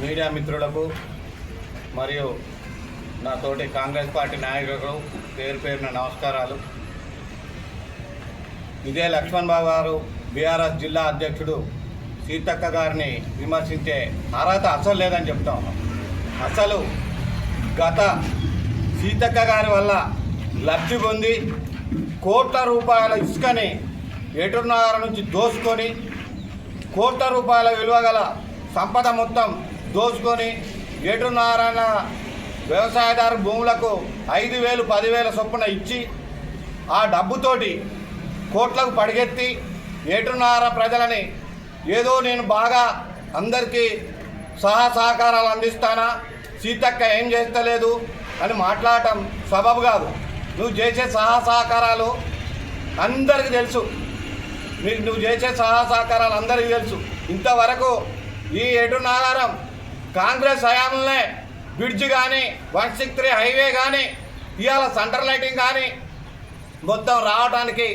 Media మిత్రులకు మరియు నా తోటి కాంగ్రెస్ పార్టీ నాయకులకు పేరు పేరున నమస్కారాలు. ఇదే లక్ష్మణ్ బాబు గారు బీఆర్ఎస్ జిల్లా అధ్యక్షుడు సీతక్క గారిని విమర్శించే అర్హత అసలు లేదని చెప్తా ఉన్నాం. అసలు గత సీతక్క గారి వల్ల లబ్ధి పొంది కోట్ల రూపాయల ఇసుకని ఏటున్నర నుంచి దోసుకొని కోట్ల రూపాయల విలువ గల సంపద మొత్తం దోచుకొని ఏటున్నర వ్యవసాయదారు భూములకు 5,000 10,000 చొప్పున ఇచ్చి ఆ డబ్బుతోటి కోట్లకు పడిగెత్తి ఏటున్నర ప్రజలని ఏదో నేను బాగా అందరికీ సహకారాలు అందిస్తానా, సీతక్క ఏం చేస్తలేదు అని మాట్లాడటం సబబు కాదు. నువ్వు చేసే సహకారాలు అందరికీ తెలుసు. నువ్వు చేసే సహకారాలు అందరికీ తెలుసు. ఇంతవరకు ఈ ఏటున్నగరం కాంగ్రెస్ హయాంలోనే బ్రిడ్జ్ కానీ 163 హైవే కానీ ఇవాళ సెంటర్ లైటింగ్ కానీ మొత్తం రావడానికి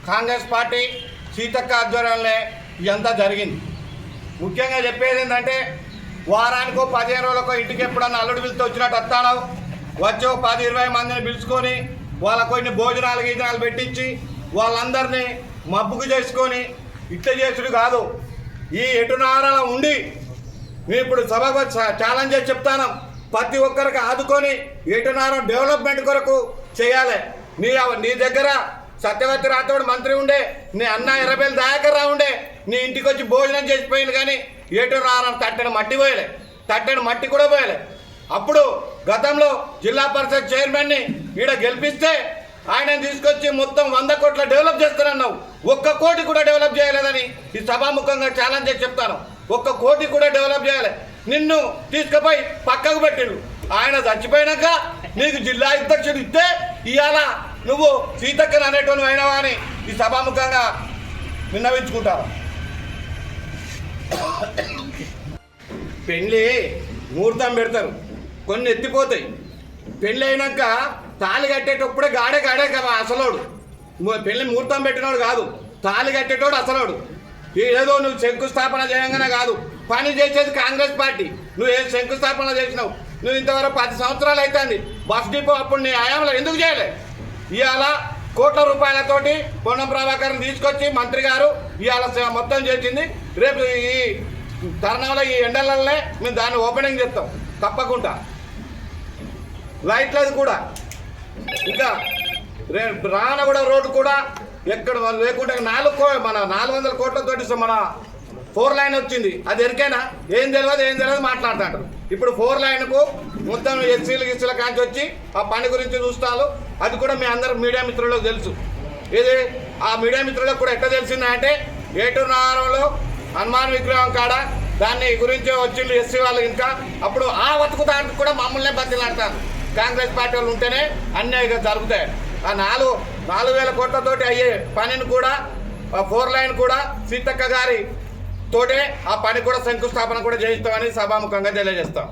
కాంగ్రెస్ పార్టీ సీతక్క ఆధ్వర్యంలో ఇదంతా జరిగింది. ముఖ్యంగా చెప్పేది ఏంటంటే వారానికో 15 రోజులకో ఇంటికి ఎప్పుడన్నా అల్లుడు పిలుస్తూ వచ్చినట్టు వస్తాను, వచ్చి 10-20 మందిని పిలుచుకొని వాళ్ళ కొన్ని భోజనాలు పెట్టించి వాళ్ళందరినీ మబ్బుకు చేసుకొని ఇట్లా చేసుడు కాదు. ఈ ఎటునారాల ఉండి మేము ఇప్పుడు సభకు ఛాలెంజ్ చేసి చెప్తాను, ప్రతి ఒక్కరికి ఆదుకొని ఎటునారం డెవలప్మెంట్ కొరకు చేయాలి. నీ దగ్గర సత్యవతి రాథోడ్ మంత్రి ఉండే, నీ అన్న ఎర్రబెల్లి దయాకర్ రావు ఉండే, నీ ఇంటికి వచ్చి భోజనం చేసిపోయింది. కానీ ఏటునారం తట్టని మట్టి పోయలే, తట్టని మట్టి కూడా పోయలే. అప్పుడు గతంలో జిల్లా పరిషత్ చైర్మన్ని ఈడ గెలిపిస్తే ఆయన తీసుకొచ్చి మొత్తం 100 కోట్ల డెవలప్ చేస్తానన్నావు. 1 కోటి కూడా డెవలప్ చేయలేదని ఈ సభాముఖంగా ఛాలెంజ్ చేసి చెప్తాను. 1 కోటి కూడా డెవలప్ చేయాలి. నిన్ను తీసుకుపోయి పక్కకు పెట్టిండు. ఆయన చచ్చిపోయినాక నీకు జిల్లా అధ్యక్షుడు ఇస్తే ఇవాళ నువ్వు సీతక్కని అనేటోను అయినవా అని ఈ సభాముఖంగా విన్నవించుకుంటావు. పెళ్ళి ముహూర్తం పెడతారు, కొన్ని ఎత్తిపోతాయి. పెళ్ళి అయినాక తాళి కట్టేటప్పుడే గాడే అసలోడు. పెళ్ళి ముహూర్తం పెట్టినోడు కాదు, తాళి కట్టేటోడు అసలోడు. ఏదో నువ్వు శంకుస్థాపన చేయంగానే కాదు, పని చేసేది కాంగ్రెస్ పార్టీ. నువ్వు ఏం శంకుస్థాపన చేసినావు? నువ్వు ఇంతవరకు 10 సంవత్సరాలు అవుతుంది. బస్ డిపో అప్పుడు నీ హయాంలో ఎందుకు చేయలే? ఇవాళ కోట్ల రూపాయలతోటి పొన్నం ప్రభాకర్ని తీసుకొచ్చి మంత్రి గారు ఇవాళ మొత్తం చేసింది. రేపు ఈ తరుణంలో ఈ ఎండలనే మేము దాన్ని ఓపెనింగ్ చేస్తాం తప్పకుండా. లైట్లది కూడా ఇంకా రాన కూడా రోడ్డు కూడా ఎక్కడ లేకుండా 400 కోట్లతోటి మన 4 లైన్ వచ్చింది. అది ఎరికైనా ఏం తెలియదు మాట్లాడుతుంటారు. ఇప్పుడు 4 లైన్కు మొత్తం ఎస్సీల కాంచి వచ్చి ఆ పని గురించి చూస్తాను. అది కూడా మీ అందరు మీడియా మిత్రులకు తెలుసు. ఇది ఆ మీడియా మిత్రులకు కూడా ఎట్లా తెలిసిందంటే ఏటున్నరంలో హనుమాన్ విగ్రహం కాడ దాన్ని గురించి వచ్చిండు ఎస్సీ వాళ్ళు. ఇంకా అప్పుడు ఆ వతుకు దానికి కూడా మమ్మల్నే బతిలాడతారు. కాంగ్రెస్ పార్టీ వాళ్ళు ఉంటేనే అన్నీ జరుగుతాయి. ఆ 4,000 కోట్లతోటి అయ్యే పనిని కూడా 4 లైన్ కూడా సీతక్క గారి తోటే ఆ పని కూడా శంకుస్థాపన కూడా చేయిస్తామని సభాముఖంగా తెలియజేస్తాం.